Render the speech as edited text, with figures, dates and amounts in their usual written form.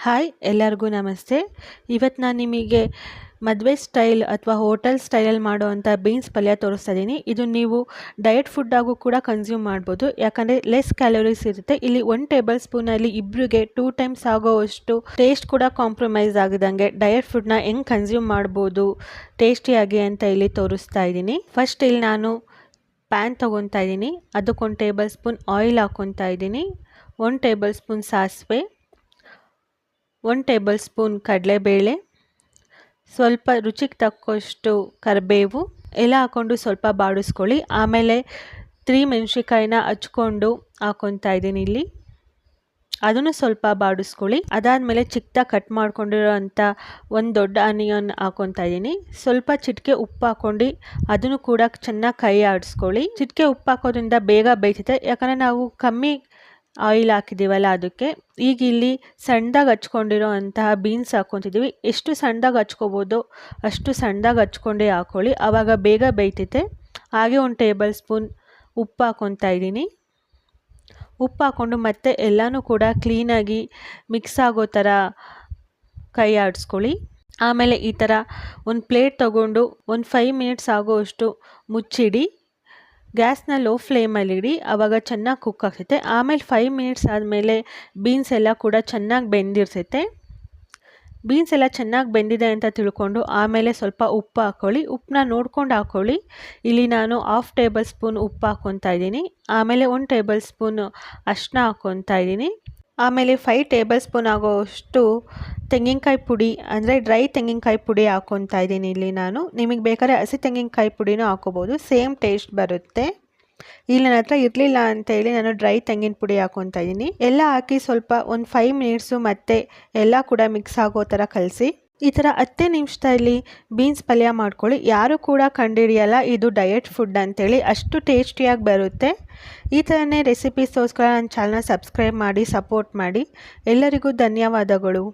Hi ಎಲ್ಲರಿಗೂ ನಮಸ್ತೆ. ಇವತ್ತು ನಾನು ನಿಮಗೆ ಮದುವೆ ಸ್ಟೈಲ್ ಅಥವಾ ಹೋಟೆಲ್ ಸ್ಟೈಲಲ್ಲಿ ಮಾಡುವಂಥ ಬೀನ್ಸ್ ಪಲ್ಯ ತೋರಿಸ್ತಾ ಇದ್ದೀನಿ. ಇದು ನೀವು ಡಯಟ್ ಫುಡ್ಡಾಗೂ ಕೂಡ ಕನ್ಸ್ಯೂಮ್ ಮಾಡ್ಬೋದು, ಯಾಕಂದರೆ ಲೆಸ್ ಕ್ಯಾಲೋರೀಸ್ ಇರುತ್ತೆ. ಇಲ್ಲಿ 1 ಟೇಬಲ್ ಸ್ಪೂನಲ್ಲಿ ಇಬ್ಬರಿಗೆ 2 ಟೈಮ್ಸ್ ಆಗೋವಷ್ಟು ಟೇಸ್ಟ್ ಕೂಡ ಕಾಂಪ್ರಮೈಸ್ ಆಗಿದಂಗೆ ಡಯಟ್ ಫುಡ್ನ ಹೆಂಗೆ ಕನ್ಸ್ಯೂಮ್ ಮಾಡ್ಬೋದು ಟೇಸ್ಟಿಯಾಗಿ ಅಂತ ಇಲ್ಲಿ ತೋರಿಸ್ತಾ ಇದ್ದೀನಿ. ಫಸ್ಟ್ ಇಲ್ಲಿ ನಾನು ಪ್ಯಾನ್ ತೊಗೊತಾ ಇದ್ದೀನಿ. ಅದಕ್ಕೆ 1 ಟೇಬಲ್ ಸ್ಪೂನ್ ಆಯಿಲ್ ಹಾಕ್ಕೊತಾ ಇದ್ದೀನಿ. 1 ಟೇಬಲ್ ಸ್ಪೂನ್ ಸಾಸಿವೆ, 1 ಟೇಬಲ್ ಸ್ಪೂನ್ ಕಡಲೆಬೇಳೆ, ಸ್ವಲ್ಪ ರುಚಿಗೆ ತಕ್ಕಷ್ಟು ಕರಿಬೇವು ಎಲ್ಲ ಹಾಕ್ಕೊಂಡು ಸ್ವಲ್ಪ ಬಾಡಿಸ್ಕೊಳ್ಳಿ. ಆಮೇಲೆ 3 ಮೆಣಸಿನ್ಕಾಯಿನ ಹಚ್ಕೊಂಡು ಹಾಕ್ಕೊತಾ ಇದ್ದೀನಿ ಇಲ್ಲಿ, ಅದನ್ನು ಸ್ವಲ್ಪ ಬಾಡಿಸ್ಕೊಳ್ಳಿ. ಅದಾದಮೇಲೆ ಚಿಕ್ಕದಾಗಿ ಕಟ್ ಮಾಡ್ಕೊಂಡಿರೋ ಅಂಥ 1 ದೊಡ್ಡ ಆನಿಯನ್ ಹಾಕ್ಕೊತಾ ಇದ್ದೀನಿ. ಸ್ವಲ್ಪ ಚಿಟಿಕೆ ಉಪ್ಪು ಹಾಕ್ಕೊಂಡು ಅದನ್ನು ಕೂಡ ಚೆನ್ನಾಗಿ ಕೈ ಆಡಿಸ್ಕೊಳ್ಳಿ. ಚಿಟಿಕೆ ಉಪ್ಪು ಹಾಕೋದ್ರಿಂದ ಬೇಗ ಬೇಯ್ತೈತೆ, ಯಾಕಂದರೆ ನಾವು ಕಮ್ಮಿ ಆಯಿಲ್ ಹಾಕಿದ್ದೀವಲ್ಲ ಅದಕ್ಕೆ. ಈಗ ಇಲ್ಲಿ ಸಣ್ಣದಾಗಿ ಹಚ್ಕೊಂಡಿರೋ ಅಂತಹ ಬೀನ್ಸ್ ಹಾಕ್ಕೊತಿದ್ದೀವಿ. ಎಷ್ಟು ಸಣ್ಣದಾಗಿ ಹಚ್ಕೋಬೋದೋ ಅಷ್ಟು ಸಣ್ಣದಾಗಿ ಹಚ್ಕೊಂಡೇ ಹಾಕ್ಕೊಳ್ಳಿ, ಆವಾಗ ಬೇಗ ಬೇಯ್ತೈತೆ. ಹಾಗೆ 1 ಟೇಬಲ್ ಸ್ಪೂನ್ ಉಪ್ಪು ಹಾಕ್ಕೊತಾ ಇದ್ದೀನಿ. ಉಪ್ಪು ಹಾಕ್ಕೊಂಡು ಮತ್ತೆ ಎಲ್ಲನೂ ಕೂಡ ಕ್ಲೀನಾಗಿ ಮಿಕ್ಸ್ ಆಗೋ ಥರ ಕೈ ಆಡಿಸ್ಕೊಳ್ಳಿ. ಆಮೇಲೆ ಈ ಥರ ಒಂದು ಪ್ಲೇಟ್ ತೊಗೊಂಡು ಒಂದು 5 ಮಿನಿಟ್ಸ್ ಆಗೋವಷ್ಟು ಮುಚ್ಚಿಡಿ. ಗ್ಯಾಸ್ನ ಲೋ ಫ್ಲೇಮಲ್ಲಿ ಇಡಿ, ಆವಾಗ ಚೆನ್ನಾಗಿ ಕುಕ್ ಆಗ್ತೈತೆ. ಆಮೇಲೆ 5 ಮಿನಿಟ್ಸ್ ಆದಮೇಲೆ ಬೀನ್ಸ್ ಎಲ್ಲ ಕೂಡ ಚೆನ್ನಾಗಿ ಬೆಂದಿರ್ತೈತೆ. ಬೀನ್ಸ್ ಎಲ್ಲ ಚೆನ್ನಾಗಿ ಬೆಂದಿದೆ ಅಂತ ತಿಳ್ಕೊಂಡು ಆಮೇಲೆ ಸ್ವಲ್ಪ ಉಪ್ಪು ಹಾಕ್ಕೊಳ್ಳಿ. ಉಪ್ಪನ್ನ ನೋಡ್ಕೊಂಡು ಹಾಕ್ಕೊಳ್ಳಿ. ಇಲ್ಲಿ ನಾನು 1/2 ಟೇಬಲ್ ಸ್ಪೂನ್ ಉಪ್ಪು ಹಾಕ್ಕೊತಾ ಇದ್ದೀನಿ. ಆಮೇಲೆ 1 ಟೇಬಲ್ ಸ್ಪೂನ್ ಅರಿಶಿನ ಹಾಕ್ಕೊತಾ ಇದ್ದೀನಿ. ಆಮೇಲೆ 5 ಟೇಬಲ್ ಸ್ಪೂನ್ ಆಗೋಷ್ಟು ತೆಂಗಿನಕಾಯಿ ಪುಡಿ, ಅಂದರೆ ಡ್ರೈ ತೆಂಗಿನಕಾಯಿ ಪುಡಿ ಹಾಕ್ಕೊತಾ ಇದ್ದೀನಿ ಇಲ್ಲಿ ನಾನು. ನಿಮಗೆ ಬೇಕಾದ್ರೆ ಹಸಿ ತೆಂಗಿನಕಾಯಿ ಪುಡಿನೂ ಹಾಕ್ಕೋಬೋದು, ಸೇಮ್ ಟೇಸ್ಟ್ ಬರುತ್ತೆ. ಇಲ್ಲಿ ನನ್ನ ಹತ್ರ ಇರಲಿಲ್ಲ ಅಂತೇಳಿ ನಾನು ಡ್ರೈ ತೆಂಗಿನ ಪುಡಿ ಹಾಕ್ಕೊತಾ ಇದ್ದೀನಿ. ಎಲ್ಲ ಹಾಕಿ ಸ್ವಲ್ಪ ಒಂದು 5 ಮಿನಿಟ್ಸು ಮತ್ತೆ ಎಲ್ಲ ಕೂಡ ಮಿಕ್ಸ್ ಆಗೋ ಥರ ಕಲಸಿ. ಈ ಥರ 10 ನಿಮಿಷದಲ್ಲಿ ಬೀನ್ಸ್ ಪಲ್ಯ ಮಾಡ್ಕೊಳ್ಳಿ. ಯಾರೂ ಕೂಡ ಕಂಡುಹಿಡಿಯಲ್ಲ ಇದು ಡಯಟ್ ಫುಡ್ ಅಂತೇಳಿ, ಅಷ್ಟು ಟೇಸ್ಟಿಯಾಗಿ ಬರುತ್ತೆ. ಈ ಥರನೇ ರೆಸಿಪೀಸ್ಗೋಸ್ಕರ ನನ್ನ ಚಾನಲ್ನ ಸಬ್ಸ್ಕ್ರೈಬ್ ಮಾಡಿ, ಸಪೋರ್ಟ್ ಮಾಡಿ. ಎಲ್ಲರಿಗೂ ಧನ್ಯವಾದಗಳು.